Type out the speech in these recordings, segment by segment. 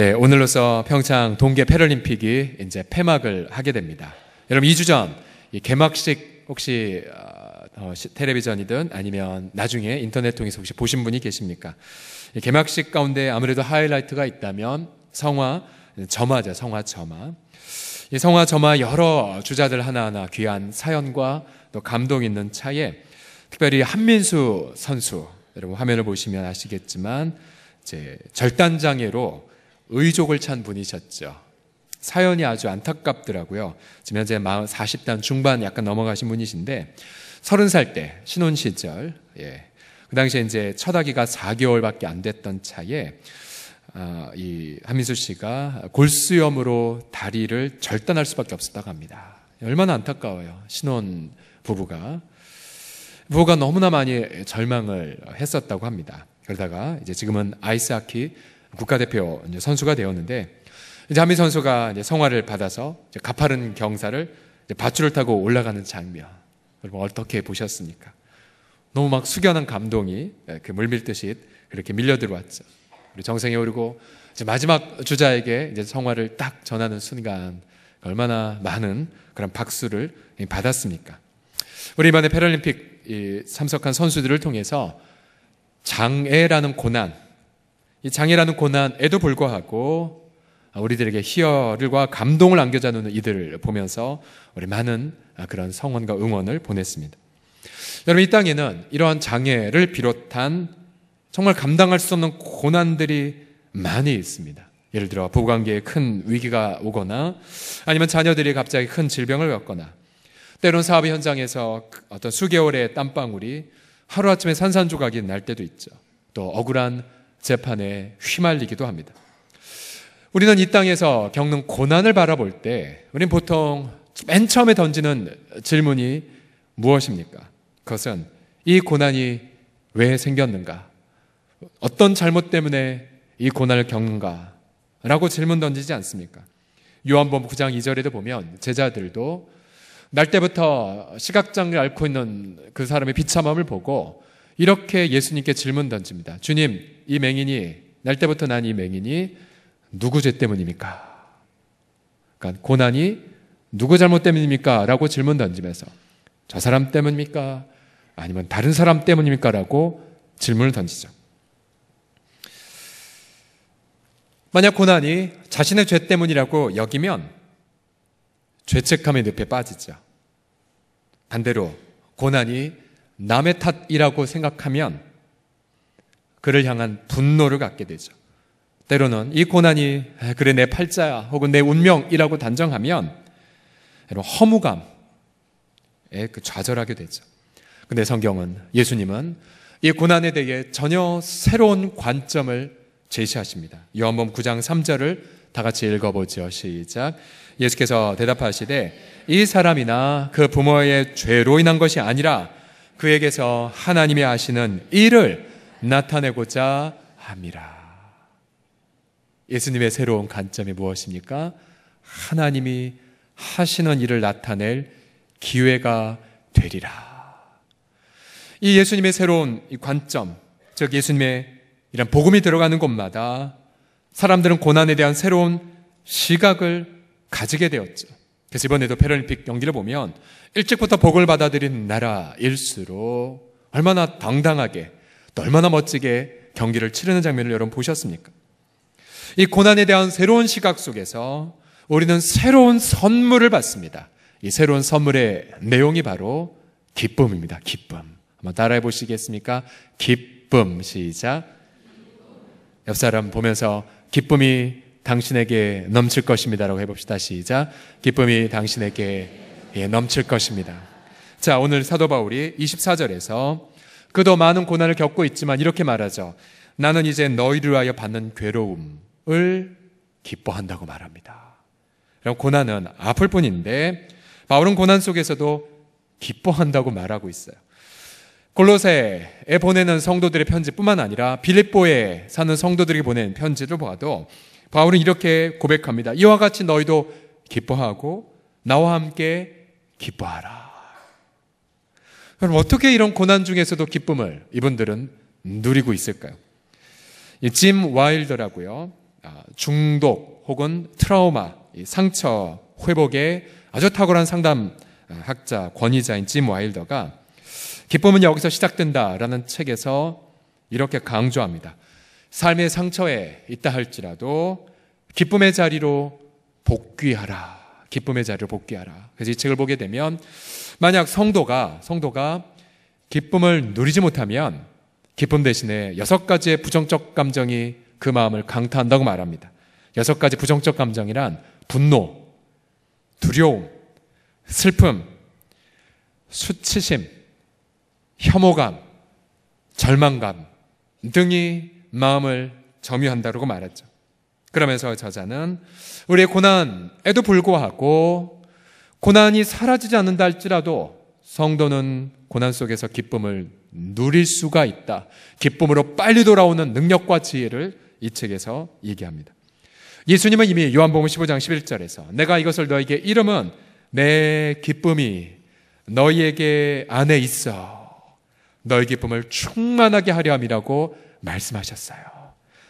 네, 오늘로서 평창 동계 패럴림픽이 이제 폐막을 하게 됩니다. 여러분 2주 전 이 개막식 혹시 텔레비전이든 아니면 나중에 인터넷 통해서 혹시 보신 분이 계십니까? 이 개막식 가운데 아무래도 하이라이트가 있다면 성화 점화죠. 성화 점화. 이 성화 점화 여러 주자들 하나하나 귀한 사연과 또 감동 있는 차에 특별히 한민수 선수, 여러분 화면을 보시면 아시겠지만 이제 절단장애로 의족을 찬 분이셨죠. 사연이 아주 안타깝더라고요. 지금 현재 40단 중반 약간 넘어가신 분이신데 30살 때 신혼 시절, 그 당시에 이제 첫 아기가 4개월밖에 안 됐던 차에 이 한민수 씨가 골수염으로 다리를 절단할 수밖에 없었다고 합니다. 얼마나 안타까워요. 신혼 부부가 너무나 많이 절망을 했었다고 합니다. 그러다가 이제 지금은 아이스하키 국가대표 선수가 되었는데 이제 한민수 선수가 이제 성화를 받아서 이제 가파른 경사를 이제 밧줄을 타고 올라가는 장면, 여러분 어떻게 보셨습니까? 너무 막 숙연한 감동이 그 물밀듯이 그렇게 밀려 들어왔죠. 우리 정성에 오르고 이제 마지막 주자에게 이제 성화를 딱 전하는 순간 얼마나 많은 그런 박수를 받았습니까? 우리 이번에 패럴림픽 참석한 선수들을 통해서 장애라는 고난, 이 장애라는 고난에도 불구하고 우리들에게 희열과 감동을 안겨주는 이들을 보면서 우리 많은 그런 성원과 응원을 보냈습니다. 여러분 이 땅에는 이러한 장애를 비롯한 정말 감당할 수 없는 고난들이 많이 있습니다. 예를 들어 부부관계에 큰 위기가 오거나 아니면 자녀들이 갑자기 큰 질병을 겪거나 때론 사업 현장에서 어떤 수개월의 땀방울이 하루아침에 산산조각이 날 때도 있죠. 또 억울한 재판에 휘말리기도 합니다. 우리는 이 땅에서 겪는 고난을 바라볼 때 우리는 보통 맨 처음에 던지는 질문이 무엇입니까? 그것은 이 고난이 왜 생겼는가? 어떤 잘못 때문에 이 고난을 겪는가? 라고 질문 던지지 않습니까? 요한복음 9장 2절에도 보면 제자들도 날 때부터 시각장애를 앓고 있는 그 사람의 비참함을 보고 이렇게 예수님께 질문 던집니다. 주님, 이 맹인이 날 때부터 난 이 맹인이 누구 죄 때문입니까? 그러니까 고난이 누구 잘못 때문입니까? 라고 질문 던지면서 저 사람 때문입니까? 아니면 다른 사람 때문입니까? 라고 질문을 던지죠. 만약 고난이 자신의 죄 때문이라고 여기면 죄책감의 늪에 빠지죠. 반대로 고난이 남의 탓이라고 생각하면 그를 향한 분노를 갖게 되죠. 때로는 이 고난이 그래 내 팔자야 혹은 내 운명이라고 단정하면 허무감에 좌절하게 되죠. 근데 성경은, 예수님은 이 고난에 대해 전혀 새로운 관점을 제시하십니다. 요한복음 9장 3절을 다 같이 읽어보죠. 시작. 예수께서 대답하시되 이 사람이나 그 부모의 죄로 인한 것이 아니라 그에게서 하나님이 하시는 일을 나타내고자 함이라. 예수님의 새로운 관점이 무엇입니까? 하나님이 하시는 일을 나타낼 기회가 되리라. 이 예수님의 새로운 이 관점, 즉 예수님의 이런 복음이 들어가는 곳마다 사람들은 고난에 대한 새로운 시각을 가지게 되었죠. 그래서 이번에도 패럴림픽 경기를 보면 일찍부터 복을 받아들인 나라일수록 얼마나 당당하게 또 얼마나 멋지게 경기를 치르는 장면을 여러분 보셨습니까? 이 고난에 대한 새로운 시각 속에서 우리는 새로운 선물을 받습니다. 이 새로운 선물의 내용이 바로 기쁨입니다. 기쁨. 한번 따라해 보시겠습니까? 기쁨. 시작. 옆 사람 보면서 기쁨이 당신에게 넘칠 것입니다 라고 해봅시다. 시작. 기쁨이 당신에게 넘칠 것입니다. 자, 오늘 사도 바울이 24절에서 그도 많은 고난을 겪고 있지만 이렇게 말하죠. 나는 이제 너희를 위하여 받는 괴로움을 기뻐한다고 말합니다. 고난은 아플 뿐인데 바울은 고난 속에서도 기뻐한다고 말하고 있어요. 골로새에 보내는 성도들의 편지뿐만 아니라 빌립보에 사는 성도들에게 보낸 편지를 봐도 바울은 이렇게 고백합니다. 이와 같이 너희도 기뻐하고 나와 함께 기뻐하라. 그럼 어떻게 이런 고난 중에서도 기쁨을 이분들은 누리고 있을까요? 짐 와일더라고요. 중독 혹은 트라우마, 상처 회복에 아주 탁월한 상담학자, 권위자인 짐 와일더가 기쁨은 여기서 시작된다라는 책에서 이렇게 강조합니다. 삶의 상처에 있다 할지라도 기쁨의 자리로 복귀하라. 기쁨의 자리로 복귀하라. 그래서 이 책을 보게 되면 만약 성도가 기쁨을 누리지 못하면 기쁨 대신에 6가지의 부정적 감정이 그 마음을 강타한다고 말합니다. 6가지 부정적 감정이란 분노, 두려움, 슬픔, 수치심, 혐오감, 절망감 등이 마음을 점유한다고 말했죠. 그러면서 저자는 우리의 고난에도 불구하고 고난이 사라지지 않는다 할지라도 성도는 고난 속에서 기쁨을 누릴 수가 있다. 기쁨으로 빨리 돌아오는 능력과 지혜를 이 책에서 얘기합니다. 예수님은 이미 요한복음 15장 11절에서 내가 이것을 너에게 이름은 내 기쁨이 너희에게 안에 있어 너희 기쁨을 충만하게 하려 함이라고 말씀하셨어요.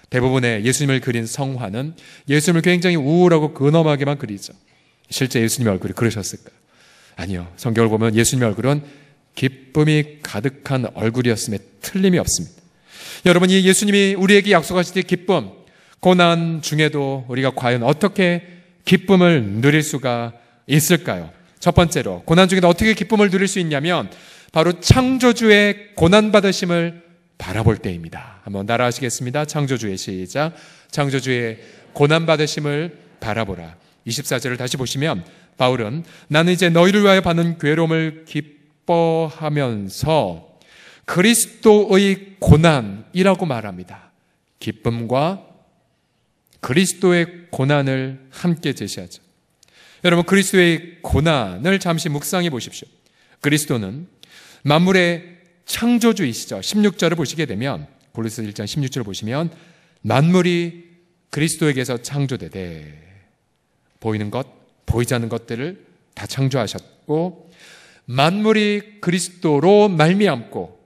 대부분의 예수님을 그린 성화는 예수님을 굉장히 우울하고 근엄하게만 그리죠. 실제 예수님의 얼굴이 그러셨을까요? 아니요. 성경을 보면 예수님의 얼굴은 기쁨이 가득한 얼굴이었음에 틀림이 없습니다. 여러분, 이 예수님이 우리에게 약속하실 기쁨, 고난 중에도 우리가 과연 어떻게 기쁨을 누릴 수가 있을까요? 첫 번째로 고난 중에도 어떻게 기쁨을 누릴 수 있냐면 바로 창조주의 고난받으심을 바라볼 때입니다. 한번 따라하시겠습니다. 창조주의 시작. 창조주의 고난받으심을 바라보라. 24절을 다시 보시면 바울은 나는 이제 너희를 위하여 받는 괴로움을 기뻐하면서 그리스도의 고난이라고 말합니다. 기쁨과 그리스도의 고난을 함께 제시하죠. 여러분, 그리스도의 고난을 잠시 묵상해 보십시오. 그리스도는 만물의 창조주이시죠. 16절을 보시게 되면 골로새 1장 16절을 보시면 만물이 그리스도에게서 창조되되 보이는 것, 보이지 않는 것들을 다 창조하셨고 만물이 그리스도로 말미암고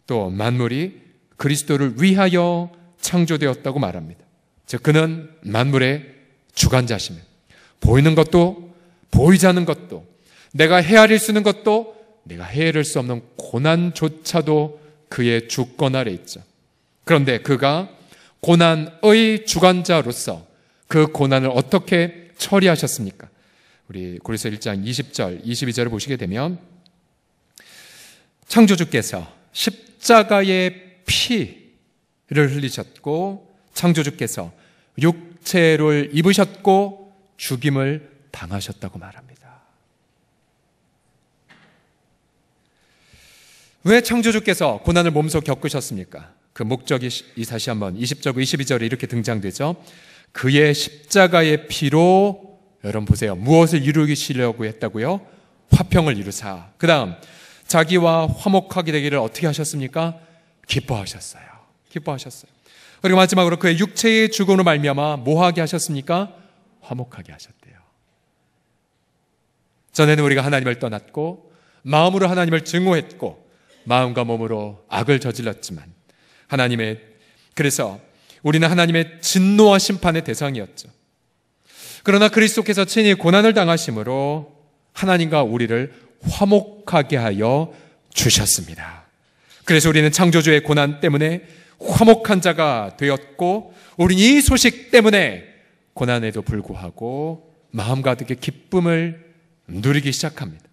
또 만물이 그리스도를 위하여 창조되었다고 말합니다. 즉 그는 만물의 주관자시며 보이는 것도 보이지 않는 것도 내가 헤아릴 수 있는 것도 내가 헤아릴 수 없는 고난조차도 그의 주권 아래 있죠. 그런데 그가 고난의 주관자로서 그 고난을 어떻게 처리하셨습니까? 우리 고린도서 1장 20절, 22절을 보시게 되면 창조주께서 십자가의 피를 흘리셨고 창조주께서 육체를 입으셨고 죽임을 당하셨다고 말합니다. 왜 창조주께서 고난을 몸소 겪으셨습니까? 그 목적이 다시 한번 20절과 22절에 이렇게 등장되죠. 그의 십자가의 피로 여러분 보세요. 무엇을 이루시려고 했다고요? 화평을 이루사. 그 다음 자기와 화목하게 되기를 어떻게 하셨습니까? 기뻐하셨어요. 기뻐하셨어요. 그리고 마지막으로 그의 육체의 죽음으로 말미암아 뭐하게 하셨습니까? 화목하게 하셨대요. 전에는 우리가 하나님을 떠났고 마음으로 하나님을 증오했고 마음과 몸으로 악을 저질렀지만 그래서 우리는 하나님의 진노와 심판의 대상이었죠. 그러나 그리스도께서 친히 고난을 당하심으로 하나님과 우리를 화목하게 하여 주셨습니다. 그래서 우리는 창조주의 고난 때문에 화목한 자가 되었고 우리는 이 소식 때문에 고난에도 불구하고 마음 가득의 기쁨을 누리기 시작합니다.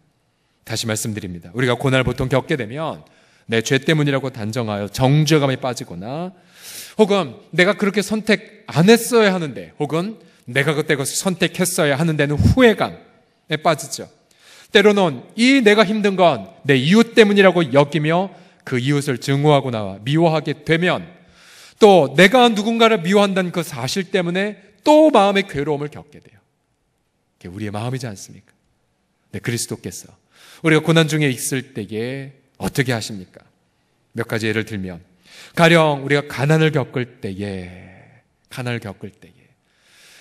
다시 말씀드립니다. 우리가 고난을 보통 겪게 되면 내 죄 때문이라고 단정하여 정죄감에 빠지거나 혹은 내가 그렇게 선택 안 했어야 하는데 혹은 내가 그때 그것을 선택했어야 하는 데는 후회감에 빠지죠. 때로는 이 내가 힘든 건 내 이웃 때문이라고 여기며 그 이웃을 증오하거나 미워하게 되면 또 내가 누군가를 미워한다는 그 사실 때문에 또 마음의 괴로움을 겪게 돼요. 그게 우리의 마음이지 않습니까? 네, 그리스도께서 우리가 고난 중에 있을 때에 어떻게 하십니까? 몇 가지 예를 들면 가령 우리가 가난을 겪을 때에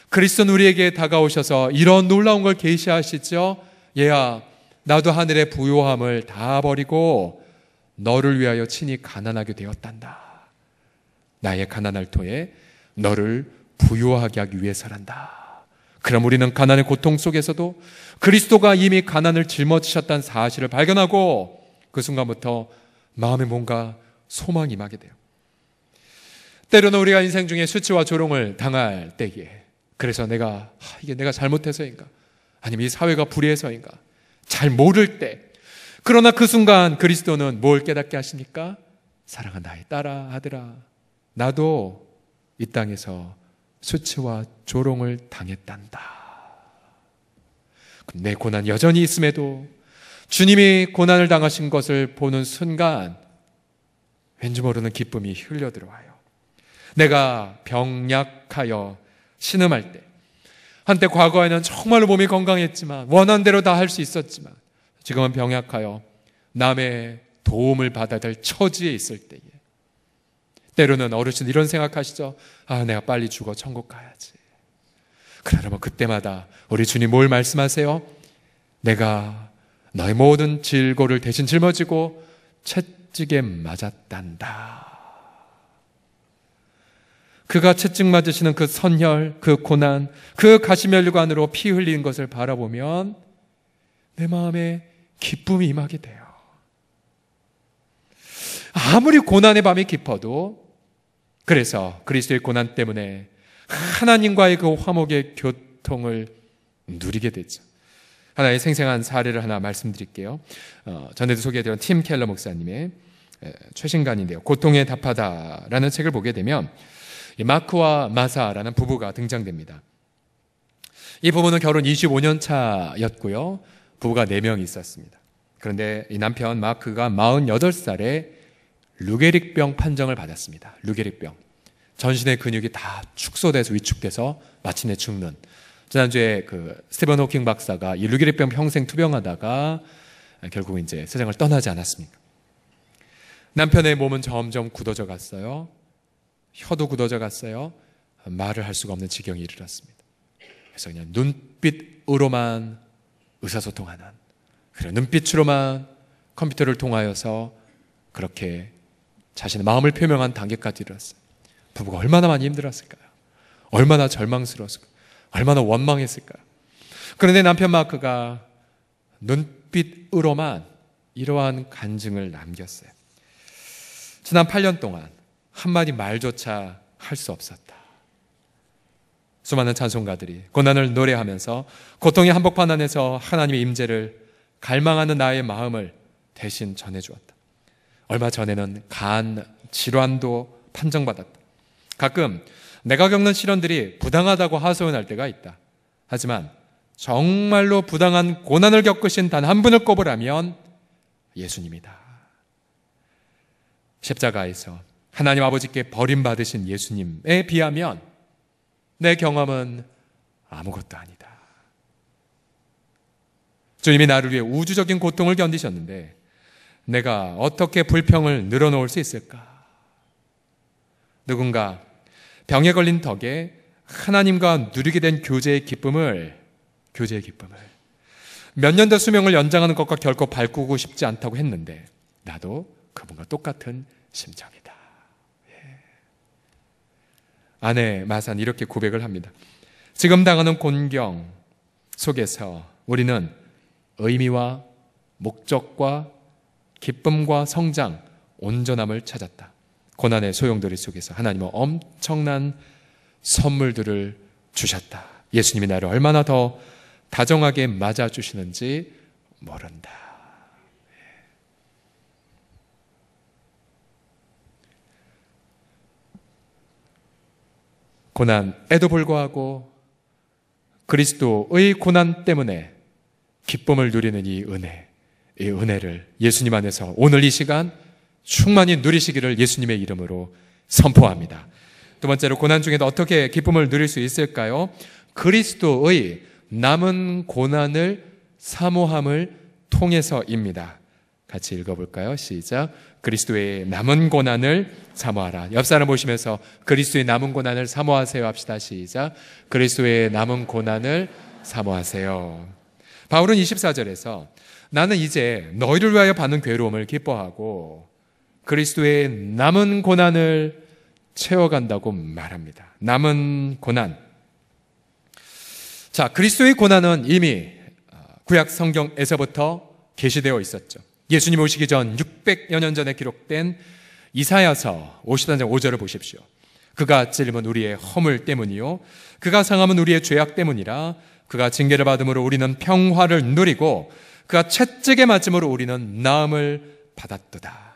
그리스도는 우리에게 다가오셔서 이런 놀라운 걸 계시하시죠. 얘야, 나도 하늘의 부요함을 다 버리고 너를 위하여 친히 가난하게 되었단다. 나의 가난할 터에 너를 부유하게 하기 위해서란다. 그럼 우리는 가난의 고통 속에서도 그리스도가 이미 가난을 짊어지셨다는 사실을 발견하고 그 순간부터 마음에 뭔가 소망이 임하게 돼요. 때로는 우리가 인생 중에 수치와 조롱을 당할 때에, 그래서 이게 내가 잘못해서인가, 아니면 이 사회가 불의해서인가 잘 모를 때, 그러나 그 순간 그리스도는 뭘 깨닫게 하십니까? 사랑하는 나의 딸아, 아들아, 나도 이 땅에서 수치와 조롱을 당했단다. 내 고난 여전히 있음에도 주님이 고난을 당하신 것을 보는 순간 왠지 모르는 기쁨이 흘려들어와요. 내가 병약하여 신음할 때, 한때 과거에는 정말로 몸이 건강했지만 원한 대로 다 할 수 있었지만 지금은 병약하여 남의 도움을 받아야 될 처지에 있을 때에, 때로는 어르신 이런 생각하시죠? 내가 빨리 죽어 천국 가야지. 그러면 그때마다 우리 주님 뭘 말씀하세요? 내가 너의 모든 질고를 대신 짊어지고 채찍에 맞았단다. 그가 채찍 맞으시는 그 선혈, 그 고난, 그 가시면류관으로 피 흘리는 것을 바라보면 내 마음에 기쁨이 임하게 돼요. 아무리 고난의 밤이 깊어도, 그래서 그리스도의 고난 때문에 하나님과의 그 화목의 교통을 누리게 되죠. 하나의 생생한 사례를 하나 말씀드릴게요. 전에도 소개해드린 팀 켈러 목사님의 최신간인데요. 고통에 답하다라는 책을 보게 되면 마크와 마사라는 부부가 등장됩니다. 이 부부는 결혼 25년 차였고요. 부부가 4명이 있었습니다. 그런데 이 남편 마크가 48살에 루게릭병 판정을 받았습니다. 루게릭병. 전신의 근육이 다 축소돼서 위축돼서 마침내 죽는. 지난주에 그 스티븐 호킹 박사가 이 루게릭병 평생 투병하다가 결국 이제 세상을 떠나지 않았습니까? 남편의 몸은 점점 굳어져 갔어요. 혀도 굳어져 갔어요. 말을 할 수가 없는 지경에 이르렀습니다. 그래서 그냥 눈빛으로만 의사소통하는, 그리고 눈빛으로만 컴퓨터를 통하여서 그렇게 자신의 마음을 표명한 단계까지 이르렀어요. 부부가 얼마나 많이 힘들었을까요? 얼마나 절망스러웠을까요? 얼마나 원망했을까요? 그런데 남편 마크가 눈빛으로만 이러한 간증을 남겼어요. 지난 8년 동안 한마디 말조차 할 수 없었다. 수많은 찬송가들이 고난을 노래하면서 고통의 한복판 안에서 하나님의 임재를 갈망하는 나의 마음을 대신 전해주었다. 얼마 전에는 간 질환도 판정받았다. 가끔 내가 겪는 시련들이 부당하다고 하소연할 때가 있다. 하지만 정말로 부당한 고난을 겪으신 단 한 분을 꼽으라면 예수님이다. 십자가에서 하나님 아버지께 버림받으신 예수님에 비하면 내 경험은 아무것도 아니다. 주님이 나를 위해 우주적인 고통을 견디셨는데 내가 어떻게 불평을 늘어놓을 수 있을까? 누군가 병에 걸린 덕에 하나님과 누리게 된 교제의 기쁨을 몇 년 더 수명을 연장하는 것과 결코 바꾸고 싶지 않다고 했는데 나도 그분과 똑같은 심정이다. 아내 마산 이렇게 고백을 합니다. 지금 당하는 곤경 속에서 우리는 의미와 목적과 기쁨과 성장, 온전함을 찾았다. 고난의 소용돌이 속에서 하나님은 엄청난 선물들을 주셨다. 예수님이 나를 얼마나 더 다정하게 맞아주시는지 모른다. 고난에도 불구하고 그리스도의 고난 때문에 기쁨을 누리는 이 은혜를 예수님 안에서 오늘 이 시간 충만히 누리시기를 예수님의 이름으로 선포합니다. 두 번째로 고난 중에도 어떻게 기쁨을 누릴 수 있을까요? 그리스도의 남은 고난을 사모함을 통해서입니다. 같이 읽어볼까요? 시작. 그리스도의 남은 고난을 사모하라. 옆 사람 보시면서 그리스도의 남은 고난을 사모하세요 합시다. 시작. 그리스도의 남은 고난을 사모하세요. 바울은 24절에서 나는 이제 너희를 위하여 받는 괴로움을 기뻐하고 그리스도의 남은 고난을 채워간다고 말합니다. 남은 고난. 자, 그리스도의 고난은 이미 구약 성경에서부터 계시되어 있었죠. 예수님 오시기 전 600여 년 전에 기록된 이사야서 53장 5절을 보십시오. 그가 찔림은 우리의 허물 때문이요 그가 상함은 우리의 죄악 때문이라. 그가 징계를 받음으로 우리는 평화를 누리고 그가 채찍에 맞음으로 우리는 나음을 받았도다.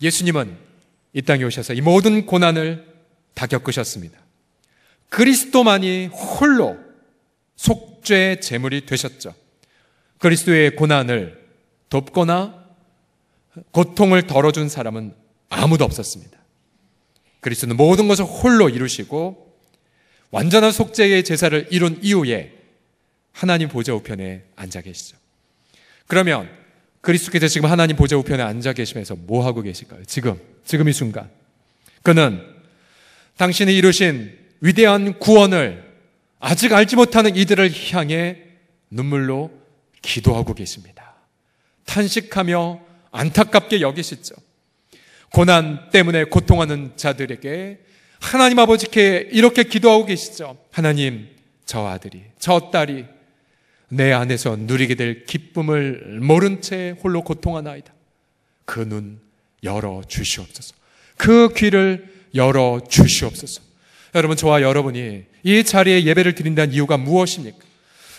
예수님은 이 땅에 오셔서 이 모든 고난을 다 겪으셨습니다. 그리스도만이 홀로 속죄의 제물이 되셨죠. 그리스도의 고난을 돕거나 고통을 덜어준 사람은 아무도 없었습니다. 그리스도는 모든 것을 홀로 이루시고 완전한 속죄의 제사를 이룬 이후에 하나님 보좌 우편에 앉아 계시죠. 그러면 그리스도께서 지금 하나님 보좌 우편에 앉아 계시면서 뭐 하고 계실까요? 지금 이 순간 그는 당신이 이루신 위대한 구원을 아직 알지 못하는 이들을 향해 눈물로 기도하고 계십니다. 탄식하며 안타깝게 여기시죠. 고난 때문에 고통하는 자들에게 하나님 아버지께 이렇게 기도하고 계시죠. 하나님, 저 아들이, 저 딸이 내 안에서 누리게 될 기쁨을 모른 채 홀로 고통하나이다. 그 눈 열어 주시옵소서. 그 귀를 열어 주시옵소서. 여러분, 저와 여러분이 이 자리에 예배를 드린다는 이유가 무엇입니까?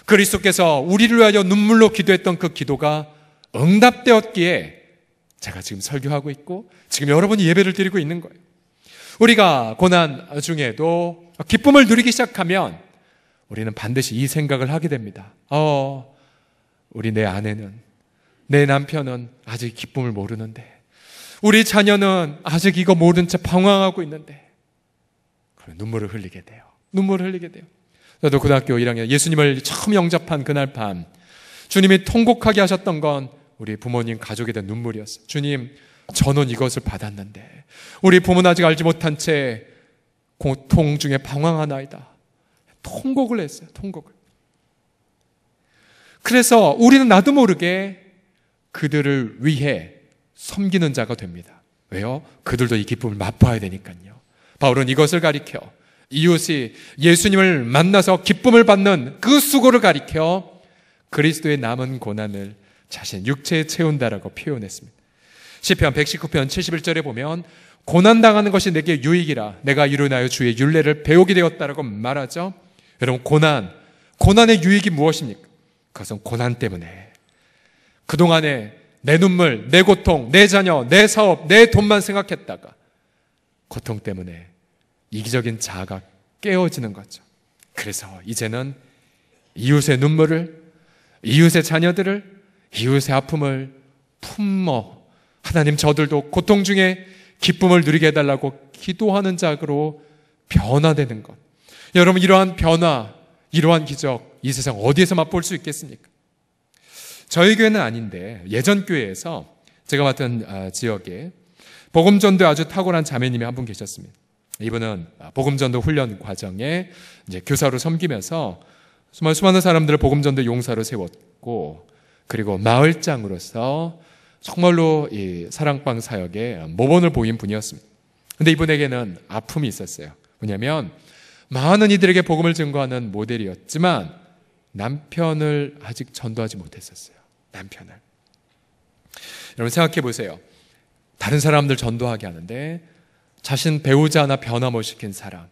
그리스도께서 우리를 위하여 눈물로 기도했던 그 기도가 응답되었기에 제가 지금 설교하고 있고 지금 여러분이 예배를 드리고 있는 거예요. 우리가 고난 중에도 기쁨을 누리기 시작하면 우리는 반드시 이 생각을 하게 됩니다. 우리 내 아내는, 내 남편은 아직 기쁨을 모르는데, 우리 자녀는 아직 이거 모른 채 방황하고 있는데, 그럼 눈물을 흘리게 돼요. 눈물을 흘리게 돼요. 저도 고등학교 1학년 예수님을 처음 영접한 그날 밤 주님이 통곡하게 하셨던 건 우리 부모님 가족에 대한 눈물이었어요. 주님, 저는 이것을 받았는데 우리 부모는 아직 알지 못한 채 고통 중에 방황하나이다. 통곡을 했어요. 통곡을. 그래서 우리는 나도 모르게 그들을 위해 섬기는 자가 됩니다. 왜요? 그들도 이 기쁨을 맛봐야 되니까요. 바울은 이것을 가리켜 이웃이 예수님을 만나서 기쁨을 받는 그 수고를 가리켜 그리스도의 남은 고난을 자신 육체에 채운다라고 표현했습니다. 시편 119편 71절에 보면 고난당하는 것이 내게 유익이라 내가 이로 인하여 주의 율례를 배우게 되었다라고 말하죠. 여러분, 고난의 유익이 무엇입니까? 그것은 고난 때문에 그동안에 내 눈물, 내 고통, 내 자녀, 내 사업, 내 돈만 생각했다가 고통 때문에 이기적인 자아가 깨어지는 거죠. 그래서 이제는 이웃의 눈물을, 이웃의 자녀들을, 이웃의 아픔을 품어 하나님, 저들도 고통 중에 기쁨을 누리게 해달라고 기도하는 자로 변화되는 것. 여러분, 이러한 변화, 이러한 기적 이 세상 어디에서 맛볼 수 있겠습니까? 저희 교회는 아닌데 예전 교회에서 제가 맡은 지역에 복음전도에 아주 탁월한 자매님이 한 분 계셨습니다. 이분은 복음전도 훈련 과정에 이제 교사로 섬기면서 정말 수많은 사람들을 복음전도 용사로 세웠고, 그리고 마을장으로서 정말로 이 사랑방 사역에 모범을 보인 분이었습니다. 근데 이분에게는 아픔이 있었어요. 뭐냐면 많은 이들에게 복음을 증거하는 모델이었지만 남편을 아직 전도하지 못했었어요. 남편을. 여러분, 생각해 보세요. 다른 사람들 전도하게 하는데 자신 배우자 하나 변화 못 시킨 사람,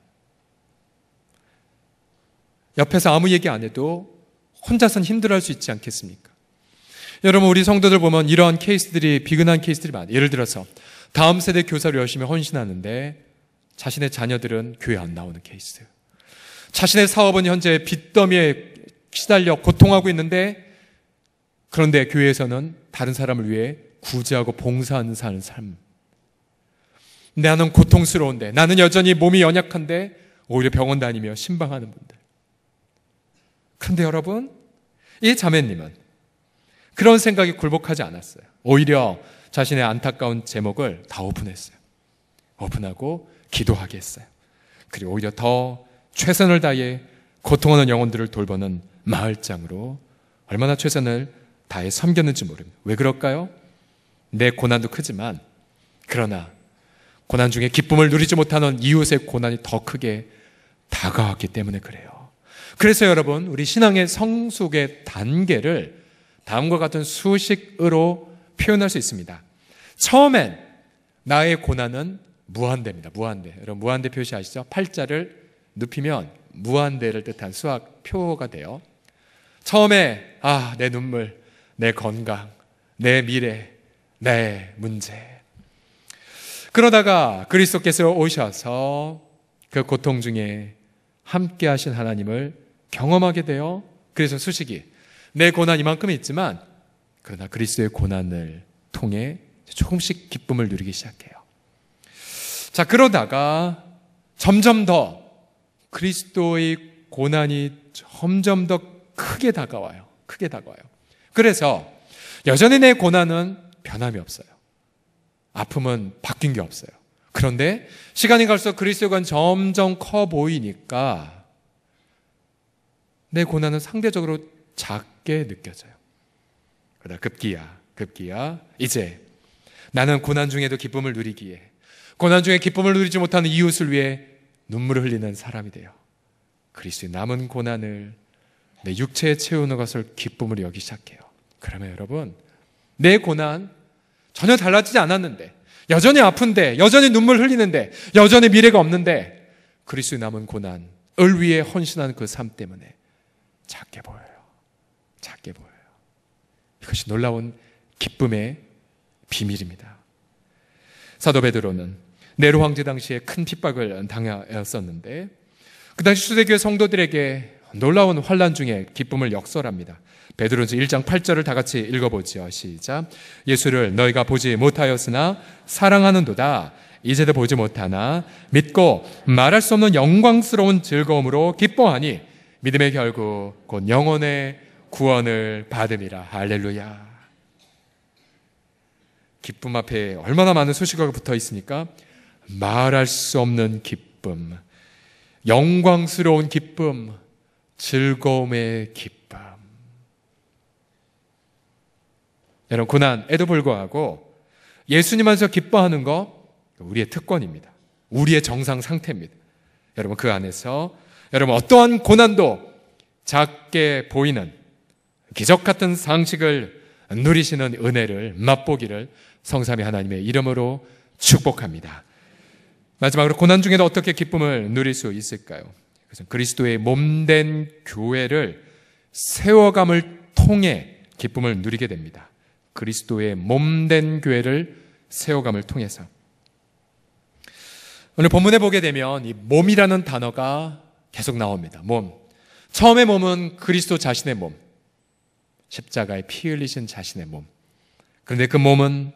옆에서 아무 얘기 안 해도 혼자선 힘들어할 수 있지 않겠습니까? 여러분, 우리 성도들 보면 이러한 케이스들이, 비근한 케이스들이 많아요. 예를 들어서 다음 세대 교사로 열심히 헌신하는데 자신의 자녀들은 교회 안 나오는 케이스, 자신의 사업은 현재 빚더미에 시달려 고통하고 있는데 그런데 교회에서는 다른 사람을 위해 구제하고 봉사하는 삶. 나는 고통스러운데, 나는 여전히 몸이 연약한데 오히려 병원 다니며 신방하는 분들. 그런데 여러분, 이 자매님은 그런 생각에 굴복하지 않았어요. 오히려 자신의 안타까운 제목을 다 오픈했어요. 오픈하고 기도하게 했어요. 그리고 오히려 더 최선을 다해 고통하는 영혼들을 돌보는 마을장으로 얼마나 최선을 다해 섬겼는지 모릅니다. 왜 그럴까요? 내 고난도 크지만, 그러나 고난 중에 기쁨을 누리지 못하는 이웃의 고난이 더 크게 다가왔기 때문에 그래요. 그래서 여러분, 우리 신앙의 성숙의 단계를 다음과 같은 수식으로 표현할 수 있습니다. 처음엔 나의 고난은 무한대입니다. 무한대. 여러분, 무한대 표시 아시죠? 팔자를 눕히면 무한대를 뜻한 수학 표가 돼요. 처음에 내 눈물, 내 건강, 내 미래, 내 문제. 그러다가 그리스도께서 오셔서 그 고통 중에 함께 하신 하나님을 경험하게 돼요. 그래서 수식이 내 고난 이만큼 있지만 그러나 그리스도의 고난을 통해 조금씩 기쁨을 누리기 시작해요. 자, 그러다가 점점 더 그리스도의 고난이 점점 더 크게 다가와요. 크게 다가와요. 그래서 여전히 내 고난은 변함이 없어요. 아픔은 바뀐 게 없어요. 그런데 시간이 갈수록 그리스도가 점점 커 보이니까 내 고난은 상대적으로 작게 느껴져요. 그러다 급기야 이제 나는 고난 중에도 기쁨을 누리기에, 고난 중에 기쁨을 누리지 못하는 이웃을 위해 눈물을 흘리는 사람이 돼요. 그리스도의 남은 고난을 내 육체에 채우는 것을 기쁨으로 여기기 시작해요. 그러면 여러분, 내 고난 전혀 달라지지 않았는데, 여전히 아픈데, 여전히 눈물 흘리는데, 여전히 미래가 없는데 그리스도의 남은 고난을 위해 헌신하는 그 삶 때문에 작게 보여요. 작게 보여요. 이것이 놀라운 기쁨의 비밀입니다. 사도 베드로는 네로 황제 당시에 큰 핍박을 당하였었는데 그 당시 초대교회 성도들에게 놀라운 환난 중에 기쁨을 역설합니다. 베드로전서 1장 8절을 다 같이 읽어보죠. 시작. 예수를 너희가 보지 못하였으나 사랑하는도다. 이제도 보지 못하나 믿고 말할 수 없는 영광스러운 즐거움으로 기뻐하니 믿음의 결국 곧 영혼의 구원을 받음이라. 할렐루야. 기쁨 앞에 얼마나 많은 수식어가 붙어 있습니까? 말할 수 없는 기쁨, 영광스러운 기쁨, 즐거움의 기쁨. 여러분, 고난에도 불구하고 예수님 안에서 기뻐하는 거 우리의 특권입니다. 우리의 정상 상태입니다. 여러분, 그 안에서 여러분 어떠한 고난도 작게 보이는 기적 같은 상식을 누리시는 은혜를 맛보기를 성삼위 하나님의 이름으로 축복합니다. 마지막으로 고난 중에도 어떻게 기쁨을 누릴 수 있을까요? 그래서 그리스도의 몸된 교회를 세워감을 통해 기쁨을 누리게 됩니다. 그리스도의 몸된 교회를 세워감을 통해서. 오늘 본문에 보게 되면 이 몸이라는 단어가 계속 나옵니다. 몸. 처음에 몸은 그리스도 자신의 몸, 십자가에 피 흘리신 자신의 몸. 그런데 그 몸은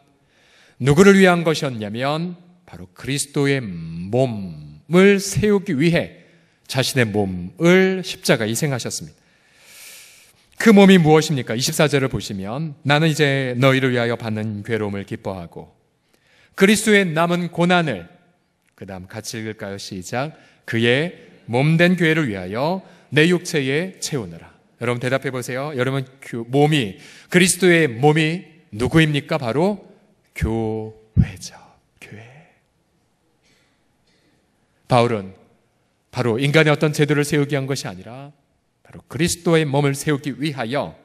누구를 위한 것이었냐면 바로 그리스도의 몸을 세우기 위해 자신의 몸을 십자가에 희생하셨습니다. 그 몸이 무엇입니까? 24절을 보시면 나는 이제 너희를 위하여 받는 괴로움을 기뻐하고 그리스도의 남은 고난을, 그 다음 같이 읽을까요? 시작. 그의 몸된 교회를 위하여 내 육체에 채우느라. 여러분 대답해 보세요. 여러분 몸이, 그리스도의 몸이 누구입니까? 바로 교회죠. 교회. 바울은 바로 인간의 어떤 제도를 세우기 위한 것이 아니라 바로 그리스도의 몸을 세우기 위하여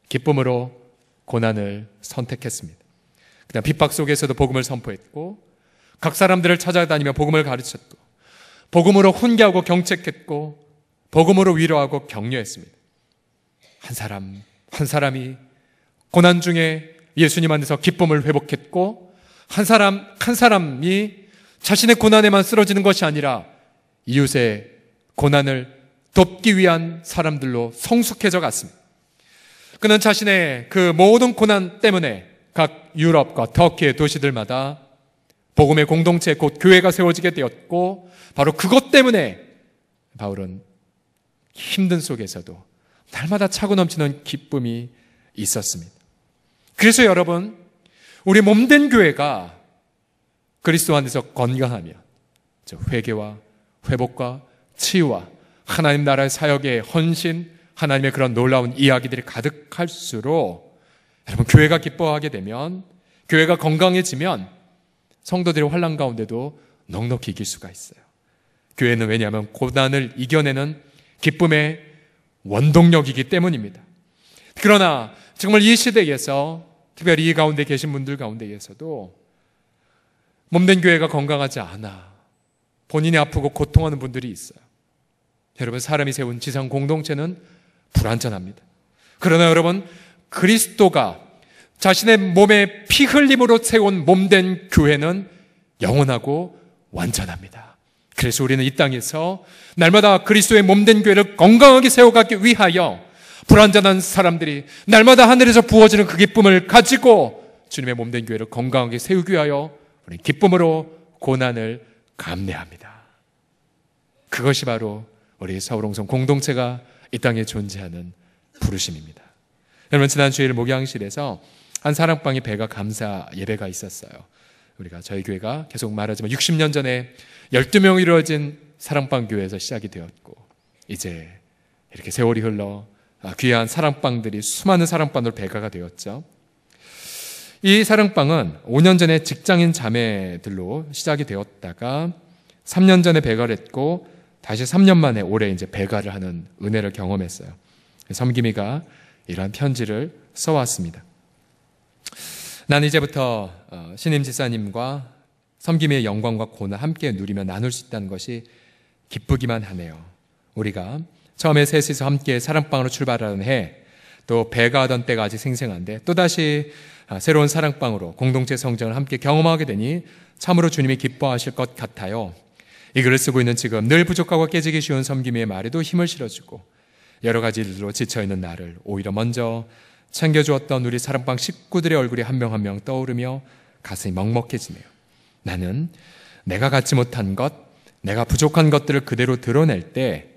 기쁨으로 고난을 선택했습니다. 그다음 핍박 속에서도 복음을 선포했고 각 사람들을 찾아다니며 복음을 가르쳤고 복음으로 훈계하고 경책했고 복음으로 위로하고 격려했습니다. 한 사람 한 사람이 고난 중에 예수님 안에서 기쁨을 회복했고 한 사람 한 사람이 자신의 고난에만 쓰러지는 것이 아니라 이웃의 고난을 돕기 위한 사람들로 성숙해져 갔습니다. 그는 자신의 그 모든 고난 때문에 각 유럽과 터키의 도시들마다 복음의 공동체 곧 교회가 세워지게 되었고 바로 그것 때문에 바울은 힘든 속에서도 날마다 차고 넘치는 기쁨이 있었습니다. 그래서 여러분, 우리 몸된 교회가 그리스도 안에서 건강하며 회개와 회복과 치유와 하나님 나라의 사역의 헌신, 하나님의 그런 놀라운 이야기들이 가득할수록 여러분 교회가 기뻐하게 되면, 교회가 건강해지면 성도들의 환난 가운데도 넉넉히 이길 수가 있어요. 교회는 왜냐하면 고난을 이겨내는 기쁨의 원동력이기 때문입니다. 그러나 정말 이 시대에서, 특별히 이 가운데 계신 분들 가운데에서도 몸된 교회가 건강하지 않아 본인이 아프고 고통하는 분들이 있어요. 여러분, 사람이 세운 지상 공동체는 불완전합니다. 그러나 여러분, 그리스도가 자신의 몸에 피 흘림으로 세운 몸된 교회는 영원하고 완전합니다. 그래서 우리는 이 땅에서 날마다 그리스도의 몸된 교회를 건강하게 세워가기 위하여 불완전한 사람들이 날마다 하늘에서 부어지는 그 기쁨을 가지고 주님의 몸된 교회를 건강하게 세우기 위하여 우리 기쁨으로 고난을 감내합니다. 그것이 바로 우리 서울홍성 공동체가 이 땅에 존재하는 부르심입니다. 여러분, 지난 주일 목양실에서 한 사랑방의 배가 감사 예배가 있었어요. 우리가 저희 교회가 계속 말하지만 60년 전에 12명이 이루어진 사랑방 교회에서 시작이 되었고, 이제 이렇게 세월이 흘러 귀한 사랑방들이 수많은 사랑방으로 배가가 되었죠. 이 사랑방은 5년 전에 직장인 자매들로 시작이 되었다가 3년 전에 배가를 했고, 다시 3년 만에 올해 이제 배가를 하는 은혜를 경험했어요. 섬김이가 이러한 편지를 써왔습니다. 나는 이제부터 신임 지사님과 섬김의 영광과 고난 함께 누리며 나눌 수 있다는 것이 기쁘기만 하네요. 우리가 처음에 셋이서 함께 사랑방으로 출발하는 해, 또 배가 하던 때가 아직 생생한데 또다시 새로운 사랑방으로 공동체 성장을 함께 경험하게 되니 참으로 주님이 기뻐하실 것 같아요. 이 글을 쓰고 있는 지금 늘 부족하고 깨지기 쉬운 섬김의 말에도 힘을 실어주고 여러 가지 일로 지쳐있는 나를 오히려 먼저 챙겨주었던 우리 사랑방 식구들의 얼굴이 한 명 한 명 떠오르며 가슴이 먹먹해지네요. 나는 내가 갖지 못한 것, 내가 부족한 것들을 그대로 드러낼 때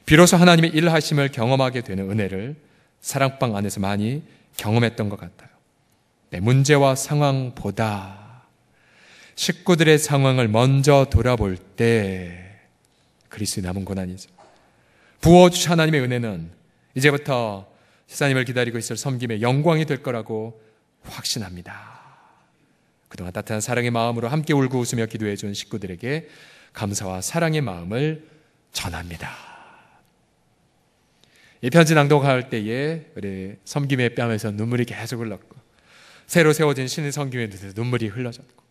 비로소 하나님의 일하심을 경험하게 되는 은혜를 사랑방 안에서 많이 경험했던 것 같아요. 내 문제와 상황보다 식구들의 상황을 먼저 돌아볼 때 그리스도의 남은 고난이죠. 부어주신 하나님의 은혜는 이제부터 지사님을 기다리고 있을 섬김의 영광이 될 거라고 확신합니다. 그동안 따뜻한 사랑의 마음으로 함께 울고 웃으며 기도해 준 식구들에게 감사와 사랑의 마음을 전합니다. 이 편지 낭독할 때에 우리 섬김의 뺨에서 눈물이 계속 흘렀고, 새로 세워진 신의 섬김의 눈에서 눈물이 흘러졌고,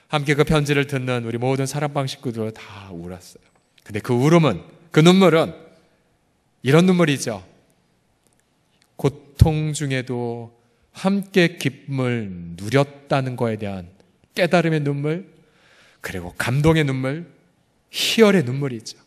함께 그 편지를 듣는 우리 모든 사랑방 식구들 다 울었어요. 근데 그 울음은, 그 눈물은 이런 눈물이죠. 고통 중에도 함께 기쁨을 누렸다는 것에 대한 깨달음의 눈물, 그리고 감동의 눈물, 희열의 눈물이죠.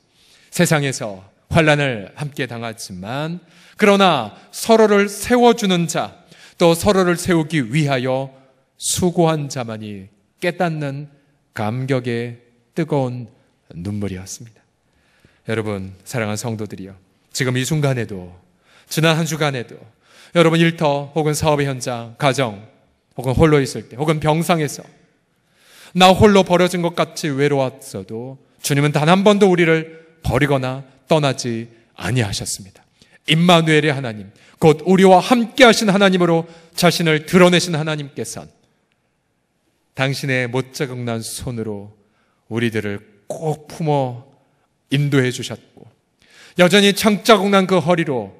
세상에서 환난을 함께 당하지만 그러나 서로를 세워주는 자, 또 서로를 세우기 위하여 수고한 자만이 깨닫는 감격의 뜨거운 눈물이었습니다. 여러분, 사랑하는 성도들이요, 지금 이 순간에도, 지난 한 주간에도 여러분 일터 혹은 사업의 현장, 가정 혹은 홀로 있을 때, 혹은 병상에서 나 홀로 버려진 것 같이 외로웠어도 주님은 단 한 번도 우리를 버리거나 떠나지 아니하셨습니다. 임마누엘의 하나님, 곧 우리와 함께 하신 하나님으로 자신을 드러내신 하나님께서는 당신의 못자국난 손으로 우리들을 꼭 품어 인도해 주셨고, 여전히 창자국난 그 허리로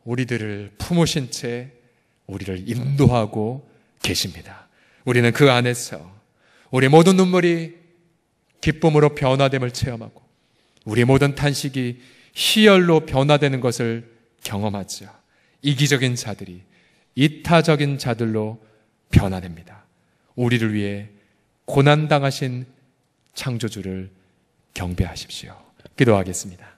우리들을 품으신 채 우리를 인도하고 계십니다. 우리는 그 안에서 우리의 모든 눈물이 기쁨으로 변화됨을 체험하고 우리의 모든 탄식이 희열로 변화되는 것을 경험하죠. 이기적인 자들이 이타적인 자들로 변화됩니다. 우리를 위해 고난당하신 창조주를 경배하십시오. 기도하겠습니다.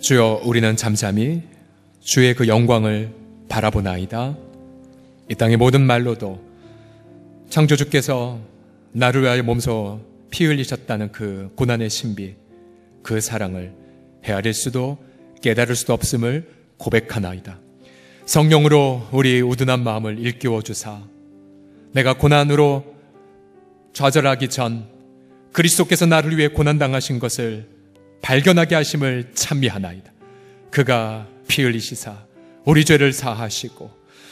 주여, 우리는 잠잠히 주의 그 영광을 바라보나이다. 이 땅의 모든 말로도 창조주께서 나를 위하여 몸소 피 흘리셨다는 그 고난의 신비, 그 사랑을 헤아릴 수도 깨달을 수도 없음을 고백하나이다. 성령으로 우리 우둔한 마음을 일깨워 주사 내가 고난으로 좌절하기 전 그리스도께서 나를 위해 고난당하신 것을 발견하게 하심을 찬미하나이다. 그가 피 흘리시사 우리 죄를 사하시고,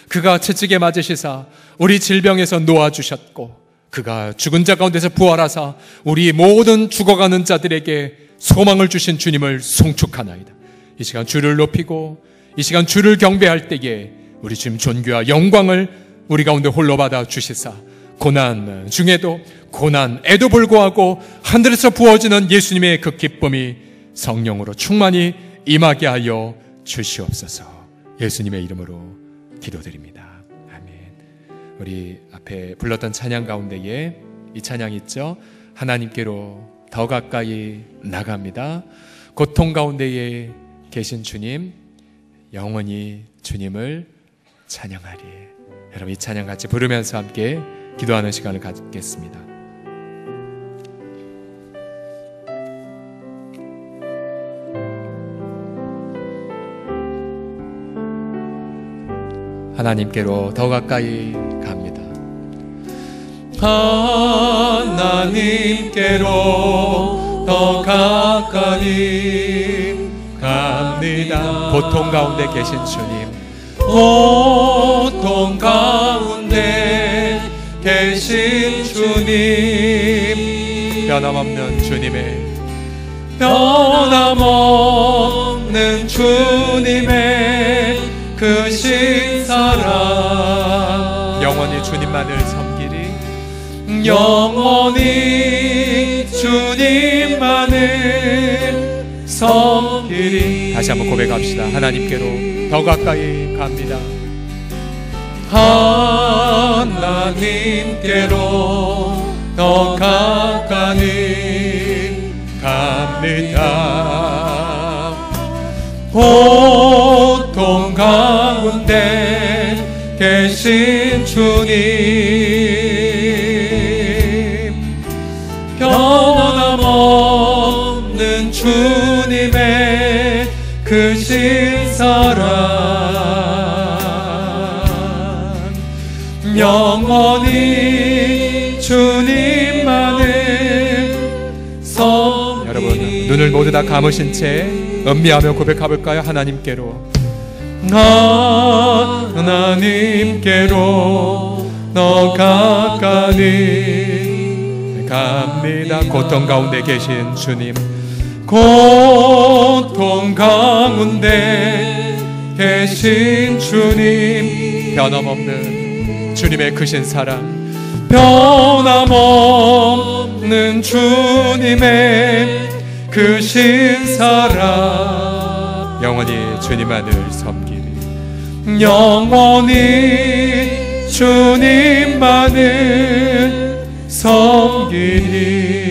그가 채찍에 맞으시사 우리 질병에서 놓아주셨고, 그가 죽은 자 가운데서 부활하사 우리 모든 죽어가는 자들에게 소망을 주신 주님을 송축하나이다. 이 시간 주를 높이고 이 시간 주를 경배할 때에 우리 주님 존귀와 영광을 우리 가운데 홀로 받아 주시사, 고난 중에도 고난에도 불구하고 하늘에서 부어지는 예수님의 그 기쁨이 성령으로 충만히 임하게 하여 주시옵소서. 예수님의 이름으로 기도드립니다. 아멘. 우리 앞에 불렀던 찬양 가운데에 이 찬양 있죠? 하나님께로 더 가까이 나갑니다. 고통 가운데에 계신 주님, 영원히 주님을 찬양하리. 여러분, 이 찬양 같이 부르면서 함께 기도하는 시간을 갖겠습니다. 하나님께로 더 가까이 갑니다. 하나님께로 더 가까이 갑니다. 고통 가운데 계신 주님, 고통 가운데 계신 주님, 변함없는 주님의, 변함없는 주님의 그 신사랑, 영원히 주님만을 섬기리, 영원히 주님만을 섬기리. 다시 한번 고백합시다. 하나님께로 더 가까이 갑니다. 하나님께로 더 가까이 갑니다. 고통 가운데 계신 주님, 변함없는 주님의 그 신사랑, 영원히 주님만을 섬기리. 여러분, 눈을 모두 다 감으신 채 음미하며 고백해볼까요? 하나님께로, 하나님께로 더 가까이 갑니다. 고통 가운데 계신 주님, 고통 가운데 계신 주님, 변함없는 주님의 크신 사랑, 변함없는 주님의 크신 사랑, 영원히 주님만을 섬기리, 영원히 주님만을 섬기리.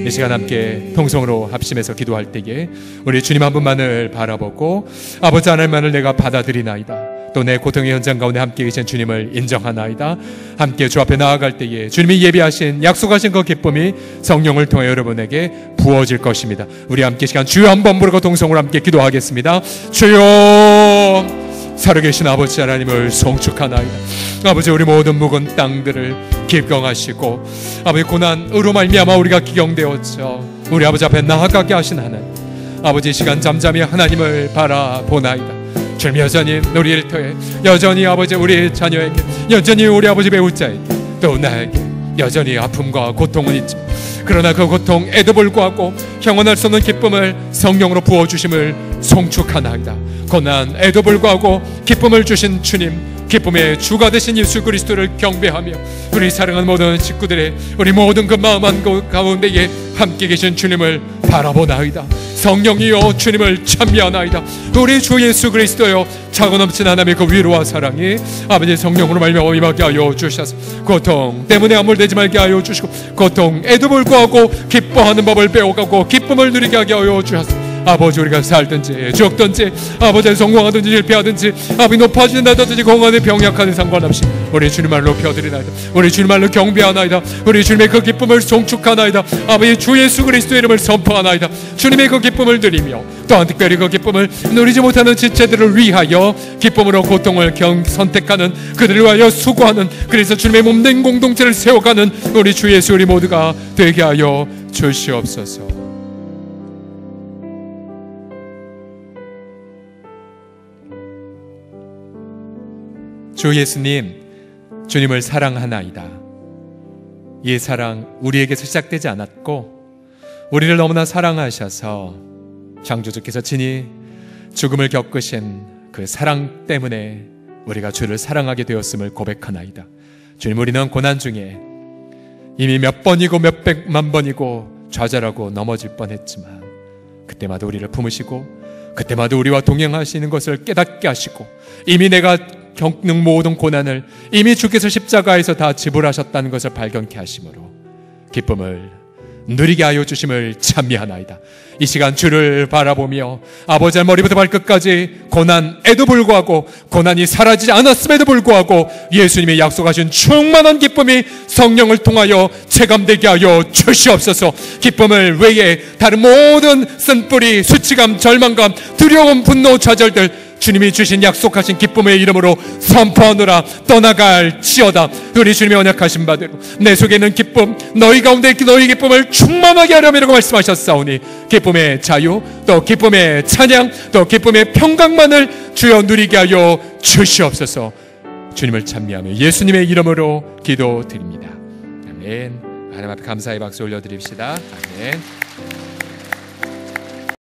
이 시간 함께 통성으로 합심해서 기도할 때에 우리 주님 한 분만을 바라보고, 아버지 하나님만을 내가 받아들이나이다, 또 내 고통의 현장 가운데 함께 계신 주님을 인정하나이다. 함께 주 앞에 나아갈 때에 주님이 예비하신, 약속하신 그 기쁨이 성령을 통해 여러분에게 부어질 것입니다. 우리 함께 시간 주여 한번 부르고 동성으로 함께 기도하겠습니다. 주여, 살아계신 아버지 하나님을 송축하나이다. 아버지, 우리 모든 묵은 땅들을 기경하시고, 아버지 고난으로 말미암아 우리가 기경되었죠. 우리 아버지 앞에 나아가게 하신 하나님, 아버지 시간 잠잠히 하나님을 바라보나이다. 주님, 여전히 우리 일터에, 여전히 아버지 우리 자녀에게, 여전히 우리 아버지 배우자에게, 또 나에게 여전히 아픔과 고통은 있지, 그러나 그 고통에도 불구하고 형언할 수 없는 기쁨을 성령으로 부어주심을 송축하나이다. 고난에도 불구하고 기쁨을 주신 주님, 기쁨의 주가 되신 예수 그리스도를 경배하며 우리 사랑하는 모든 식구들의, 우리 모든 그 마음 한 가운데에 함께 계신 주님을 바라보나이다. 성령이여 주님을 찬미하나이다. 우리 주 예수 그리스도여, 차고 넘친 하나님의 그 위로와 사랑이 아버지 성령으로 말미암아 임하게 하여 주셔서 고통 때문에 아물대지 말게 하여 주시고, 고통에도 불구하고 기뻐하는 법을 배워가고 기쁨을 누리게 하게 하여 주셔서, 아버지 우리가 살든지 죽든지, 아버지 성공하든지 실패하든지, 아버지 높아지는 낮아든지 공안의 병약하는 상관없이 우리 주님을 높여드리나이다. 우리 주님을 경배하나이다. 우리 주님의 그 기쁨을 송축하나이다. 아버지 주 예수 그리스도의 이름을 선포하나이다. 주님의 그 기쁨을 드리며 또한 특별히 그 기쁨을 누리지 못하는 지체들을 위하여 기쁨으로 고통을 선택하는, 그들을 위하여 수고하는, 그래서 주님의 몸된 공동체를 세워가는 우리 주 예수 우리 모두가 되게 하여 주시옵소서. 주 예수님, 주님을 사랑하나이다. 이 사랑 우리에게서 시작되지 않았고 우리를 너무나 사랑하셔서 창조주께서 친히 죽음을 겪으신 그 사랑 때문에 우리가 주를 사랑하게 되었음을 고백하나이다. 주님, 우리는 고난 중에 이미 몇 번이고 몇 백만 번이고 좌절하고 넘어질 뻔했지만 그때마다 우리를 품으시고 그때마다 우리와 동행하시는 것을 깨닫게 하시고 이미 내가 겪는 모든 고난을 이미 주께서 십자가에서 다 지불하셨다는 것을 발견케 하심으로 기쁨을 누리게 하여 주심을 찬미하나이다. 이 시간 주를 바라보며 아버지의 머리부터 발끝까지 고난에도 불구하고, 고난이 사라지지 않았음에도 불구하고 예수님이 약속하신 충만한 기쁨이 성령을 통하여 체감되게 하여 주시옵소서. 기쁨을 외에 다른 모든 쓴뿌리, 수치감, 절망감, 두려움, 분노, 좌절들 주님이 주신 약속하신 기쁨의 이름으로 선포하노라. 떠나갈지어다. 우리 주님의 언약하신 바대로 내 속에 있는 기쁨, 너희 가운데 너희 기쁨을 충만하게 하려고 말씀하셨사오니 기쁨의 자유, 또 기쁨의 찬양, 또 기쁨의 평강만을 주여 누리게 하여 주시옵소서. 주님을 찬미하며 예수님의 이름으로 기도드립니다. 아멘. 하나님 앞에 감사의 박수 올려드립시다. 아멘.